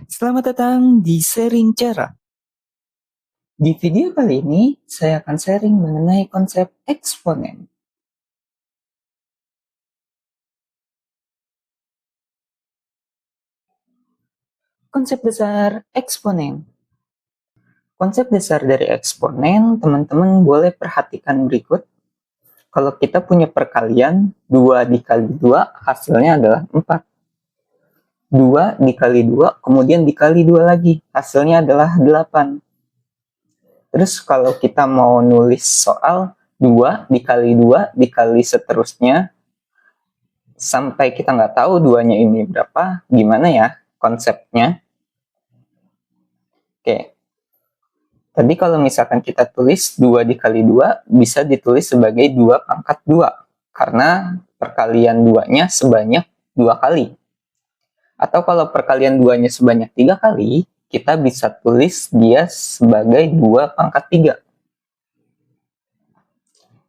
Selamat datang di Sharing Cara. Di video kali ini, saya akan sharing mengenai konsep eksponen. Konsep besar eksponen. Konsep dasar dari eksponen, teman-teman boleh perhatikan berikut. Kalau kita punya perkalian, 2 dikali 2 hasilnya adalah 4. 2 dikali 2, kemudian dikali 2 lagi, hasilnya adalah 8. Terus kalau kita mau nulis soal 2 dikali 2 dikali seterusnya, sampai kita nggak tahu 2-nya ini berapa, gimana ya konsepnya? Oke, tadi kalau misalkan kita tulis 2 dikali 2, bisa ditulis sebagai 2 pangkat 2, karena perkalian 2-nya sebanyak 2 kali. Atau kalau perkalian 2-nya sebanyak 3 kali, kita bisa tulis dia sebagai 2 pangkat 3.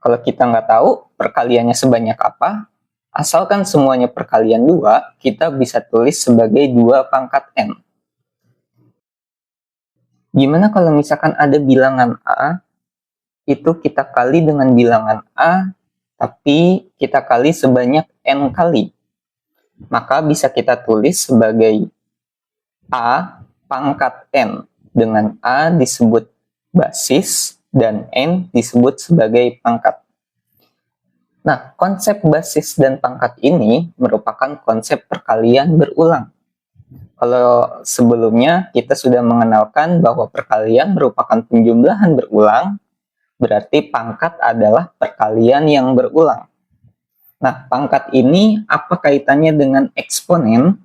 Kalau kita nggak tahu perkaliannya sebanyak apa, asalkan semuanya perkalian 2, kita bisa tulis sebagai 2 pangkat n. Gimana kalau misalkan ada bilangan A, itu kita kali dengan bilangan A, tapi kita kali sebanyak n kali. Maka bisa kita tulis sebagai A pangkat n, dengan A disebut basis dan n disebut sebagai pangkat. Nah, konsep basis dan pangkat ini merupakan konsep perkalian berulang. Kalau sebelumnya kita sudah mengenalkan bahwa perkalian merupakan penjumlahan berulang, berarti pangkat adalah perkalian yang berulang. Nah, pangkat ini apa kaitannya dengan eksponen?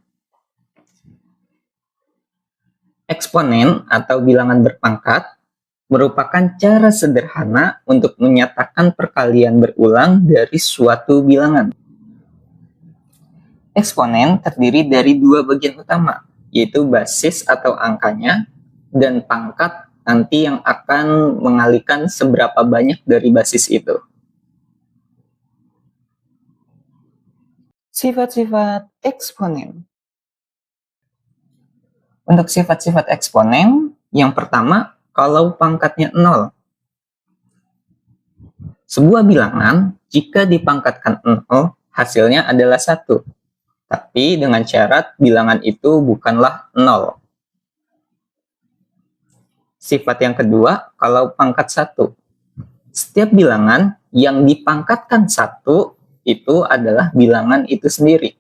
Eksponen atau bilangan berpangkat merupakan cara sederhana untuk menyatakan perkalian berulang dari suatu bilangan. Eksponen terdiri dari 2 bagian utama, yaitu basis atau angkanya, dan pangkat nanti yang akan mengalikan seberapa banyak dari basis itu. Sifat-sifat eksponen. Untuk sifat-sifat eksponen, yang pertama, kalau pangkatnya 0. Sebuah bilangan, jika dipangkatkan 0, hasilnya adalah 1. Tapi dengan syarat bilangan itu bukanlah 0. Sifat yang kedua, kalau pangkat 1. Setiap bilangan yang dipangkatkan 1, itu adalah bilangan itu sendiri.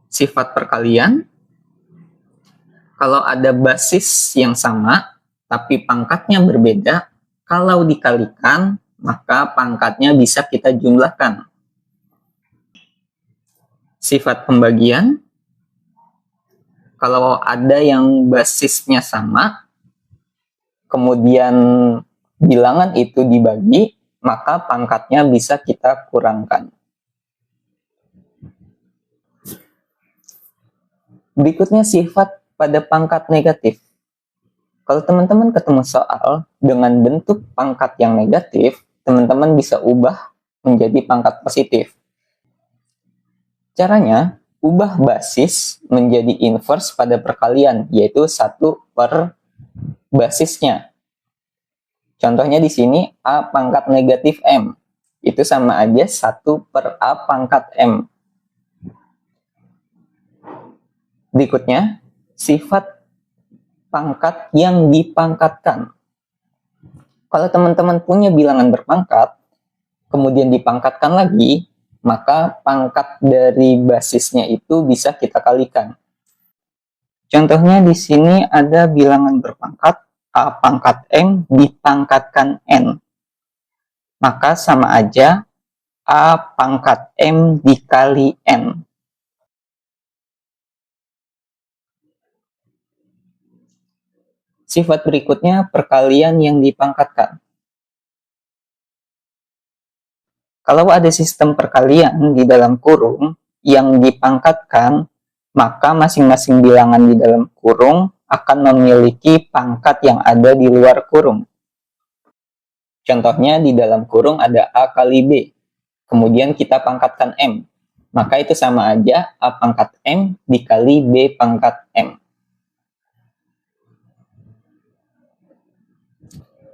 Sifat perkalian, kalau ada basis yang sama, tapi pangkatnya berbeda, kalau dikalikan, maka pangkatnya bisa kita jumlahkan. Sifat pembagian, kalau ada yang basisnya sama, kemudian bilangan itu dibagi, maka pangkatnya bisa kita kurangkan. Berikutnya sifat pada pangkat negatif. Kalau teman-teman ketemu soal dengan bentuk pangkat yang negatif, teman-teman bisa ubah menjadi pangkat positif. Caranya, ubah basis menjadi inverse pada perkalian, yaitu 1 per basisnya. Contohnya di sini A pangkat negatif M. Itu sama aja 1 per A pangkat M. Berikutnya, sifat pangkat yang dipangkatkan. Kalau teman-teman punya bilangan berpangkat, kemudian dipangkatkan lagi, maka pangkat dari basisnya itu bisa kita kalikan. Contohnya di sini ada bilangan berpangkat A pangkat M dipangkatkan N. Maka sama aja A pangkat M dikali N. Sifat berikutnya perkalian yang dipangkatkan. Kalau ada sistem perkalian di dalam kurung yang dipangkatkan, maka masing-masing bilangan di dalam kurung akan memiliki pangkat yang ada di luar kurung. Contohnya di dalam kurung ada A kali B, kemudian kita pangkatkan M, Maka itu sama aja A pangkat M dikali B pangkat M.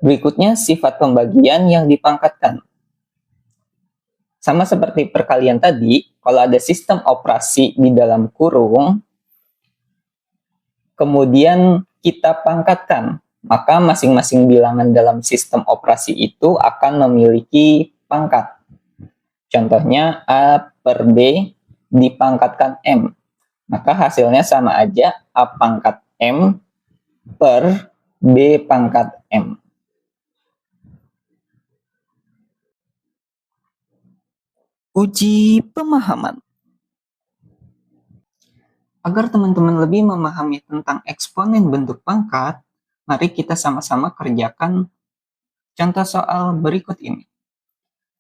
Berikutnya sifat pembagian yang dipangkatkan. Sama seperti perkalian tadi, kalau ada sistem operasi di dalam kurung, kemudian kita pangkatkan, maka masing-masing bilangan dalam sistem operasi itu akan memiliki pangkat. Contohnya A per B dipangkatkan M. Maka hasilnya sama aja A pangkat M per B pangkat M. Uji pemahaman. Agar teman-teman lebih memahami tentang eksponen bentuk pangkat, mari kita sama-sama kerjakan contoh soal berikut ini.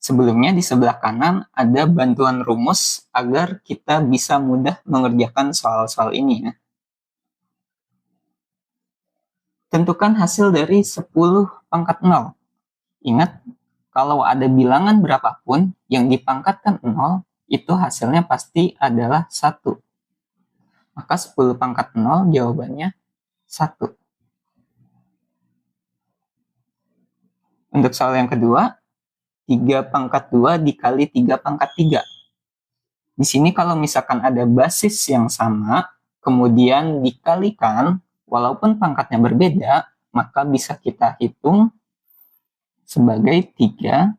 Sebelumnya di sebelah kanan ada bantuan rumus agar kita bisa mudah mengerjakan soal-soal ini. Tentukan hasil dari 10 pangkat 0. Ingat, kalau ada bilangan berapapun yang dipangkatkan 0, itu hasilnya pasti adalah 1. Maka 10 pangkat 0 jawabannya 1. Untuk soal yang kedua, 3 pangkat 2 dikali 3 pangkat 3. Di sini kalau misalkan ada basis yang sama, kemudian dikalikan, walaupun pangkatnya berbeda, maka bisa kita hitung sebagai 3,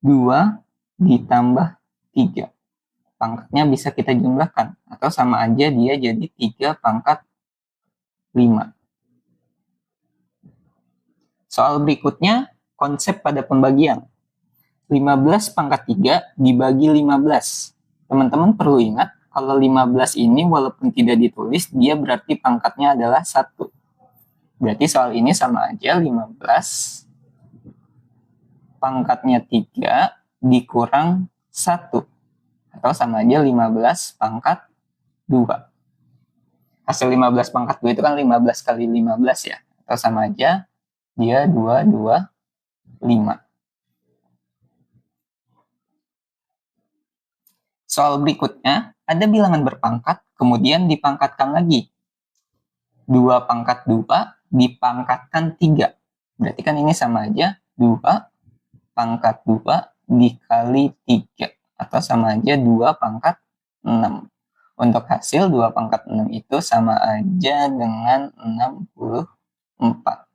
2 ditambah 3. Pangkatnya bisa kita jumlahkan, atau sama aja dia jadi 3 pangkat 5. Soal berikutnya, konsep pada pembagian. 15 pangkat 3 dibagi 15. Teman-teman perlu ingat, kalau 15 ini walaupun tidak ditulis, dia berarti pangkatnya adalah 1. Berarti soal ini sama aja 15 pangkatnya 3 dikurang 1. Atau sama aja 15 pangkat 2. Hasil 15 pangkat 2 itu kan 15 kali 15 ya. Atau sama aja dia 2, 2, 5. Soal berikutnya, ada bilangan berpangkat, kemudian dipangkatkan lagi. 2 pangkat 2 dipangkatkan 3. Berarti kan ini sama aja 2 pangkat 2 dikali 3. Atau sama aja 2 pangkat 6. Untuk hasil 2 pangkat 6 itu sama aja dengan 64.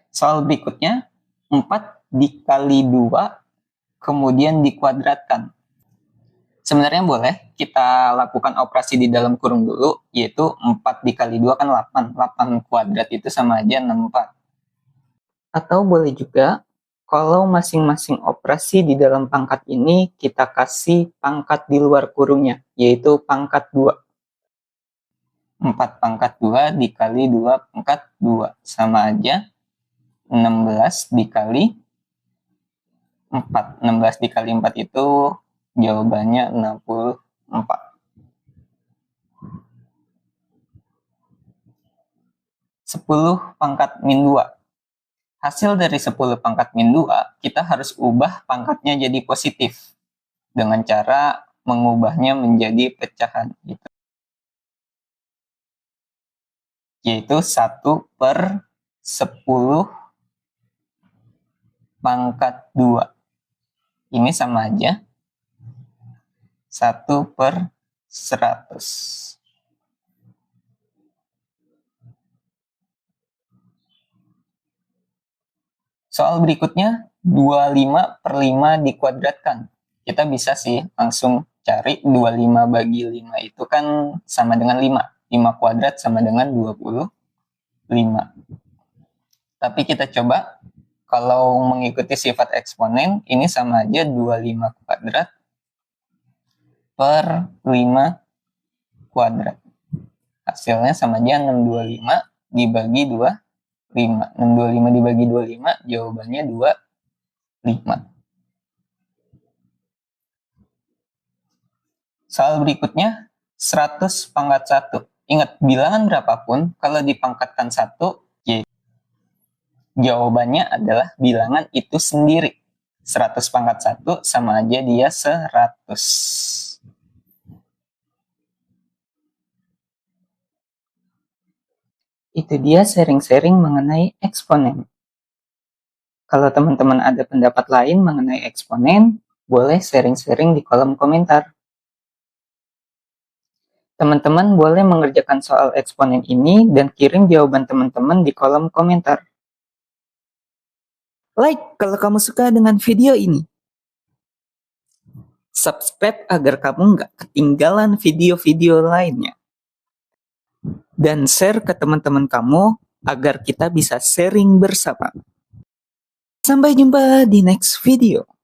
Soal berikutnya, 4 dikali 2 kemudian dikuadratkan. Sebenarnya boleh kita lakukan operasi di dalam kurung dulu, yaitu 4 dikali 2 kan 8. 8 kuadrat itu sama aja 64. Atau boleh juga, kalau masing-masing operasi di dalam pangkat ini kita kasih pangkat di luar kurungnya, yaitu pangkat 2. 4 pangkat 2 dikali 2 pangkat 2 sama aja 16 dikali 4. 16 dikali 4 itu jawabannya 64. 10 pangkat min 2. Hasil dari 10 pangkat min 2, kita harus ubah pangkatnya jadi positif dengan cara mengubahnya menjadi pecahan. Yaitu 1 per 10 pangkat 2. Ini sama aja 1 per 100. Soal berikutnya, 25 per 5 dikuadratkan. Kita bisa sih langsung cari 25 bagi 5 itu kan sama dengan 5. 5 kuadrat sama dengan 25. Tapi kita coba, kalau mengikuti sifat eksponen, ini sama aja 25 kuadrat per 5 kuadrat. Hasilnya sama aja 625 dibagi 25. 625 dibagi 25, jawabannya 25. Soal berikutnya, 100 pangkat 1. Ingat, bilangan berapapun, kalau dipangkatkan 1, Jawabannya adalah bilangan itu sendiri. 100 pangkat 1 sama aja dia 100. Itu dia sharing-sharing mengenai eksponen. Kalau teman-teman ada pendapat lain mengenai eksponen, boleh sharing-sharing di kolom komentar. Teman-teman boleh mengerjakan soal eksponen ini dan kirim jawaban teman-teman di kolom komentar. Like kalau kamu suka dengan video ini. Subscribe agar kamu nggak ketinggalan video-video lainnya. Dan share ke teman-teman kamu agar kita bisa sharing bersama. Sampai jumpa di next video.